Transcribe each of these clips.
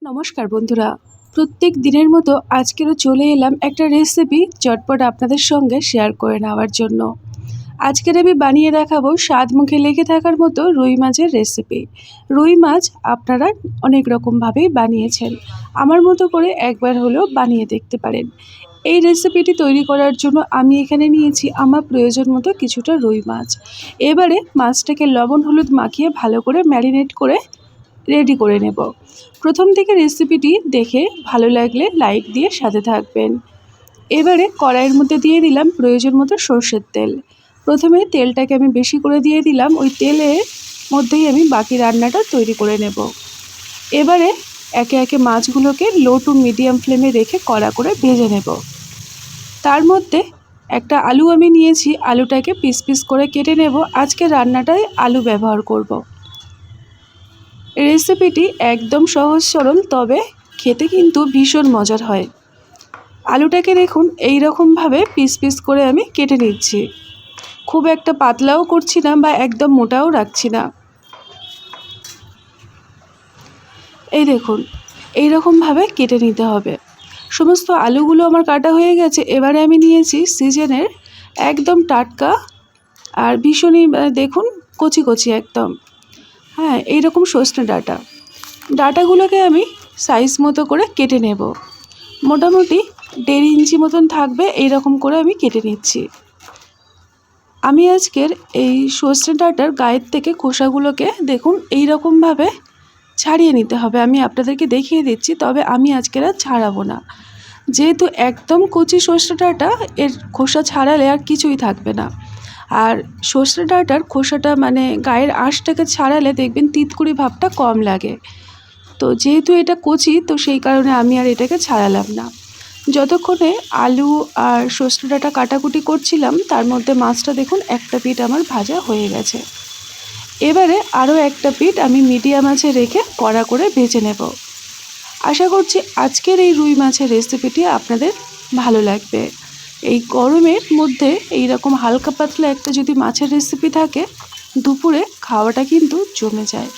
নমস্কার বন্ধুরা, প্রত্যেক দিনের মতো আজকেরও চলে এলাম একটা রেসিপি চটপট আপনাদের সঙ্গে শেয়ার করে নেওয়ার জন্য। আজকের আমি বানিয়ে দেখাবো স্বাদ মুখে লেগে থাকার মতো রুই মাছের রেসিপি। রুই মাছ আপনারা অনেক রকমভাবেই বানিয়েছেন, আমার মতো করে একবার হলেও বানিয়ে দেখতে পারেন। এই রেসিপিটি তৈরি করার জন্য আমি এখানে নিয়েছি আমার প্রয়োজন মতো কিছুটা রুই মাছ। এবারে মাছটাকে লবণ হলুদ মাখিয়ে ভালো করে ম্যারিনেট করে রেডি করে নেব। প্রথম থেকে রেসিপিটি দেখে ভালো লাগলে লাইক দিয়ে সাথে থাকবেন। এবারে কড়াইয়ের মধ্যে দিয়ে দিলাম প্রয়োজন মতো সর্ষের তেল। প্রথমে তেলটাকে আমি বেশি করে দিয়ে দিলাম, ওই তেলের মধ্যেই আমি বাকি রান্নাটা তৈরি করে নেব। এবারে একে একে মাছগুলোকে লো টু মিডিয়াম ফ্লেমে রেখে কড়া করে ভেজে নেব। তার মধ্যে একটা আলু আমি নিয়েছি, আলুটাকে পিস পিস করে কেটে নেব। আজকে রান্নাটায় আলু ব্যবহার করব। রেসিপিটি একদম সহজ সরল, তবে খেতে কিন্তু ভীষণ মজার হয়। আলুটাকে দেখুন এই রকমভাবে পিস পিস করে আমি কেটে নিচ্ছি। খুব একটা পাতলাও করছি না বা একদম মোটাও রাখছি না। এই দেখুন এই রকমভাবে কেটে নিতে হবে। সমস্ত আলুগুলো আমার কাটা হয়ে গেছে। এবারে আমি নিয়েছি সিজনের একদম টাটকা আর ভীষণই দেখুন কচি কচি একদম, হ্যাঁ এইরকম সজনে ডাঁটাগুলোকে আমি সাইজ মতো করে কেটে নেব। মোটামুটি 1.5 ইঞ্চি মতন থাকবে, এই রকম করে আমি কেটে নিচ্ছি। আমি আজকের এই সজনে ডাঁটার গায়ের থেকে খোসাগুলোকে দেখুন এই রকমভাবে ছাড়িয়ে নিতে হবে। আমি আপনাদেরকে দেখিয়ে দিচ্ছি, তবে আমি আজকের আর ছাড়াবো না। যেহেতু একদম কচি সজনে ডাঁটা, এর খোসা ছাড়ালে আর কিছুই থাকবে না। আর সজনে ডাঁটার খোসাটা মানে গায়ের আঁশটাকে ছাড়ালে দেখবেন তিতকুড়ি ভাবটা কম লাগে। তো যেহেতু এটা কচি, তো সেই কারণে আমি আর এটাকে ছাড়ালাম না। যতক্ষণে আলু আর সজনে ডাঁটা কাটাকুটি করছিলাম, তার মধ্যে মাছটা দেখুন একটা পিঠ আমার ভাজা হয়ে গেছে। এবারে আরও একটা পিঠ আমি মিডিয়াম আঁচে রেখে কড়া করে ভেজে নেব। আশা করছি আজকের এই রুই মাছের রেসিপিটি আপনাদের ভালো লাগবে। এই গরমের মধ্যে এই রকম হালকা পাতলা একটা যদি মাছের রেসিপি থাকে, দুপুরে খাওয়াটা কিন্তু জমে যায়।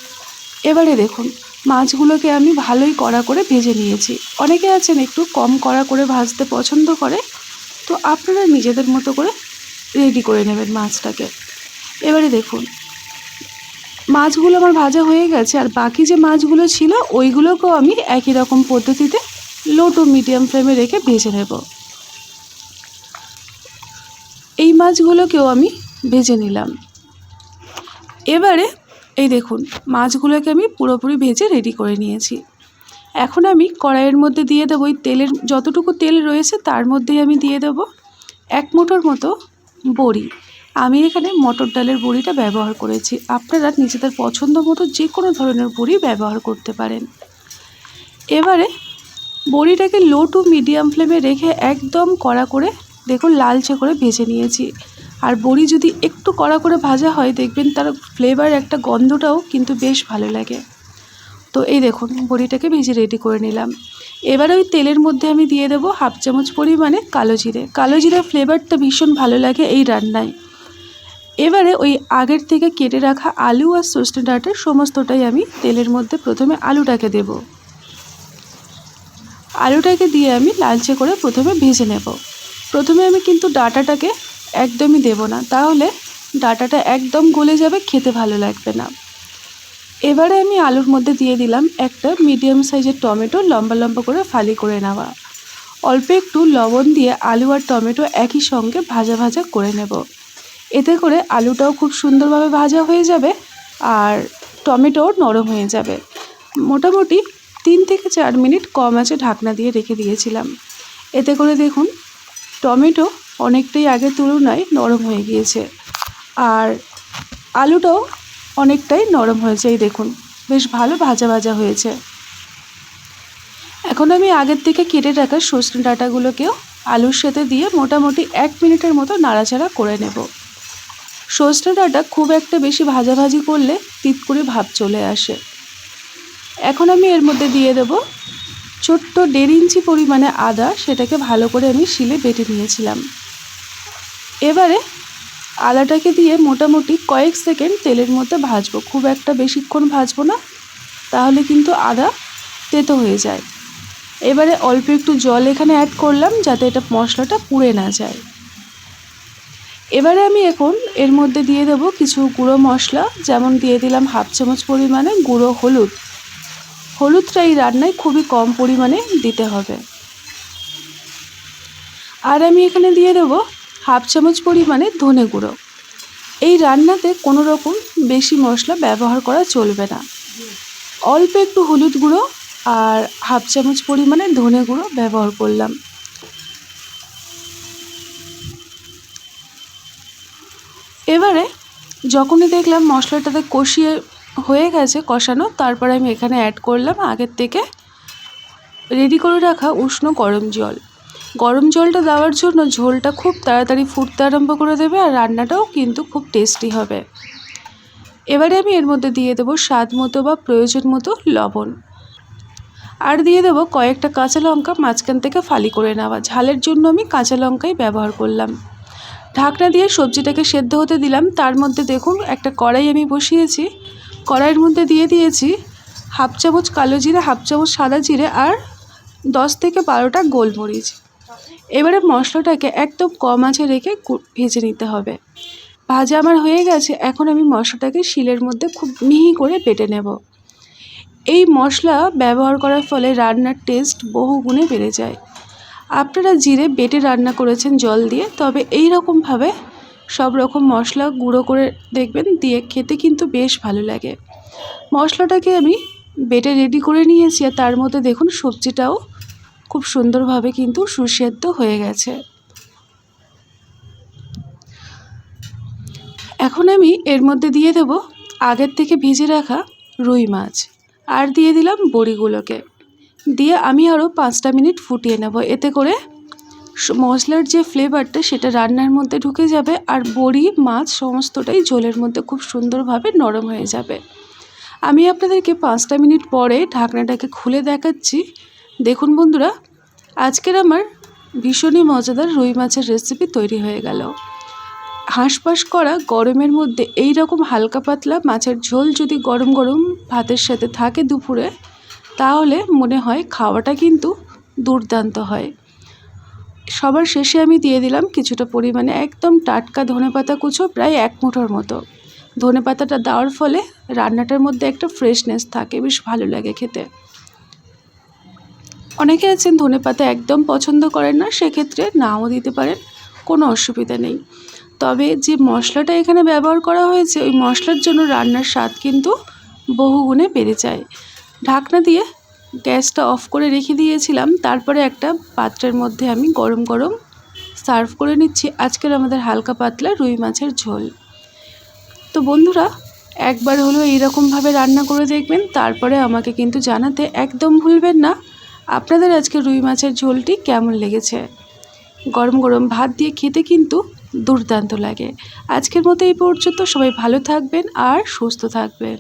এবারে দেখুন মাছগুলোকে আমি ভালোই কড়া করে ভেজে নিয়েছি। অনেকে আছেন একটু কম কড়া করে ভাজতে পছন্দ করে, তো আপনারা নিজেদের মতো করে রেডি করে নেবেন মাছটাকে। এবারে দেখুন মাছগুলো আমার ভাজা হয়ে গেছে, আর বাকি যে মাছগুলো ছিল ওইগুলোকেও আমি একই রকম পদ্ধতিতে লো টু মিডিয়াম ফ্লেমে রেখে ভেজে নেব। এই মাছগুলোকেও আমি ভেজে নিলাম। এবারে এই দেখুন মাছগুলোকে আমি পুরোপুরি ভেজে রেডি করে নিয়েছি। এখন আমি কড়াইয়ের মধ্যে দিয়ে দেবো, ওই তেলের যতটুকু তেল রয়েছে তার মধ্যেই আমি দিয়ে দেব 1 মুঠোর মতো বড়ি। আমি এখানে মটর ডালের বড়িটা ব্যবহার করেছি, আপনারা নিজেদের পছন্দ মতো যে কোনো ধরনের বড়ি ব্যবহার করতে পারেন। এবারে বড়িটাকে লো টু মিডিয়াম ফ্লেমে রেখে একদম কড়া করে দেখুন লালচে করে ভেজে নিয়েছি। আর বড়ি যদি একটু কড়া করে ভাজা হয়, দেখবেন তার ফ্লেভার একটা গন্ধটাও কিন্তু বেশ ভালো লাগে। তো এই দেখুন বড়িটাকে ভেজে রেডি করে নিলাম। এবারে ওই তেলের মধ্যে আমি দিয়ে দেবো 1/2 চামচ পরিমাণে কালো জিরে। কালো জিরের ফ্লেভারটা ভীষণ ভালো লাগে এই রান্নায়। এবারে ওই আগের থেকে কেটে রাখা আলু আর সজনে ডাঁটা সমস্তটাই আমি তেলের মধ্যে প্রথমে আলুটাকে দেব। আলুটাকে দিয়ে আমি লালচে করে প্রথমে ভেজে নেব। প্রথমে আমি কিন্তু ডাঁটাটাকে একদমই দেব না, তাহলে ডাঁটাটা একদম গলে যাবে, খেতে ভালো লাগবে না। এবারে আমি আলুর মধ্যে দিয়ে দিলাম একটা মিডিয়াম সাইজের টমেটো, লম্বা লম্বা করে ফালি করে নেওয়া। অল্প একটু লবণ দিয়ে আলু আর টমেটো একই সঙ্গে ভাজা ভাজা করে নেব। এতে করে আলুটাও খুব সুন্দরভাবে ভাজা হয়ে যাবে আর টমেটোও নরম হয়ে যাবে। মোটামুটি 3 থেকে 4 মিনিট কম আঁচে ঢাকনা দিয়ে রেখে দিয়েছিলাম। এতে করে দেখুন টমেটো অনেকটাই আগের তুলনায় নরম হয়ে গিয়েছে আর আলুটাও অনেকটাই নরম হয়েছে। এই দেখুন বেশ ভালো ভাজা ভাজা হয়েছে। এখন আমি আগের থেকে কেটে রাখা সজনে ডাঁটাগুলোকেও আলুর সাথে দিয়ে মোটামুটি 1 মিনিটের মতো নাড়াচাড়া করে নেব। সজনে ডাঁটা খুব একটা বেশি ভাজাভাজি করলে তিতকুড়ি ভাব চলে আসে। এখন আমি এর মধ্যে দিয়ে দেব ছোট্ট 1.5 ইঞ্চি পরিমাণে আদা, সেটাকে ভালো করে আমি শিলে বেটে নিয়েছিলাম। এবারে আদাটাকে দিয়ে মোটামুটি কয়েক সেকেন্ড তেলের মধ্যে ভাজবো, খুব একটা বেশিক্ষণ ভাজবো না, তাহলে কিন্তু আদা তেতো হয়ে যায়। এবারে অল্প একটু জল এখানে অ্যাড করলাম যাতে এটা মশলাটা পুড়ে না যায়। এবারে আমি এখন এর মধ্যে দিয়ে দেবো কিছু গুঁড়ো মশলা, যেমন দিয়ে দিলাম 1/2 চামচ পরিমাণে গুঁড়ো হলুদ। হলুদটা এই রান্নায় খুবই কম পরিমাণে দিতে হবে। আর আমি এখানে দিয়ে দেবো 1/2 চামচ পরিমাণে ধনে গুঁড়ো। এই রান্নাতে কোনো রকম বেশি মশলা ব্যবহার করা চলবে না। অল্প একটু হলুদ গুঁড়ো আর 1/2 চামচ পরিমাণে ধনে গুঁড়ো ব্যবহার করলাম। এবারে যখনই দেখলাম মশলাটাতে কষিয়ে হয়ে গেছে কষানো, তারপরে আমি এখানে অ্যাড করলাম আগের থেকে রেডি করে রাখা উষ্ণ গরম জল। গরম জলটা দেওয়ার জন্য ঝোলটা খুব তাড়াতাড়ি ফুটতে আরম্ভ করে দেবে আর রান্নাটাও কিন্তু খুব টেস্টি হবে। এবারে আমি এর মধ্যে দিয়ে দেবো স্বাদ মতো বা প্রয়োজন মতো লবণ, আর দিয়ে দেবো কয়েকটা কাঁচা লঙ্কা মাঝখান থেকে ফালি করে নেওয়া। ঝালের জন্য আমি কাঁচা লঙ্কাই ব্যবহার করলাম। ঢাকনা দিয়ে সবজিটাকে সেদ্ধ হতে দিলাম। তার মধ্যে দেখুন একটা কড়াই আমি বসিয়েছি। কড়াইয়ের মধ্যে দিয়ে দিয়েছি 1/2 চামচ কালো জিরে, 1/2 চামচ সাদা জিরে আর 10 থেকে 12টা গোলমরিচ। এবারে মশলাটাকে একদম কম আঁচে রেখে ভেজে নিতে হবে। ভাজা আমার হয়ে গেছে। এখন আমি মশলাটাকে শিলের মধ্যে খুব মিহি করে বেটে নেব। এই মশলা ব্যবহার করার ফলে রান্নার টেস্ট বহুগুণে বেড়ে যায়। আপনারা জিরে বেটে রান্না করেছেন জল দিয়ে, তবে এই রকমভাবে সব রকম মশলা গুঁড়ো করে দেখবেন দিয়ে খেতে কিন্তু বেশ ভালো লাগে। মশলাটাকে আমি বেটে রেডি করে নিয়েছি আর তার মধ্যে দেখুন সবজিটাও খুব সুন্দরভাবে কিন্তু সুসেদ্ধ হয়ে গেছে। এখন আমি এর মধ্যে দিয়ে দেব আগের থেকে ভেজে রাখা রুই মাছ আর দিয়ে দিলাম বড়িগুলোকে। দিয়ে আমি আরও 5টা মিনিট ফুটিয়ে নেব। এতে করে মশলার যে ফ্লেভারটা সেটা রান্নার মধ্যে ঢুকে যাবে আর বড়ি মাছ সমস্তটাই ঝোলের মধ্যে খুব সুন্দরভাবে নরম হয়ে যাবে। আমি আপনাদেরকে 5টা মিনিট পরে ঢাকনাটাকে খুলে দেখাচ্ছি। দেখুন বন্ধুরা, আজকের আমার ভীষণই মজাদার রুই মাছের রেসিপি তৈরি হয়ে গেল। হাঁসফাঁস করা গরমের মধ্যে এই রকম হালকা পাতলা মাছের ঝোল যদি গরম গরম ভাতের সাথে থাকে দুপুরে, তাহলে মনে হয় খাওয়াটা কিন্তু দুর্দান্ত হয়। সবার শেষে আমি দিয়ে দিলাম কিছুটা পরিমাণে একদম টাটকা ধনেপাতা কুচো, প্রায় 1 মুঠোর মতো। ধনেপাতাটা দেওয়ার ফলে রান্নাটার মধ্যে একটা ফ্রেশনেস থাকে, বেশ ভালো লাগে খেতে। অনেকে আছেন ধনেপাতা একদম পছন্দ করেন না, সেক্ষেত্রে নাও দিতে পারেন, কোনো অসুবিধা নেই। তবে যে মশলাটা এখানে ব্যবহার করা হয়েছে ওই মশলার জন্য রান্নার স্বাদ কিন্তু বহুগুণে বেড়ে যায়। ঢাকনা দিয়ে গ্যাসটা অফ করে রেখে দিয়েছিলাম। তারপরে একটা পাত্রের মধ্যে আমি গরম গরম সার্ভ করে নিচ্ছি আজকের আমাদের হালকা পাতলা রুই মাছের ঝোল। তো বন্ধুরা, একবার হলেও এইরকমভাবে রান্না করে দেখবেন, তারপরে আমাকে কিন্তু জানাতে একদম ভুলবেন না আপনাদের আজকে রুই মাছের ঝোলটি কেমন লেগেছে। গরম গরম ভাত দিয়ে খেতে কিন্তু দুর্দান্ত লাগে। আজকের মতো এই পর্যন্ত। সবাই ভালো থাকবেন আর সুস্থ থাকবেন।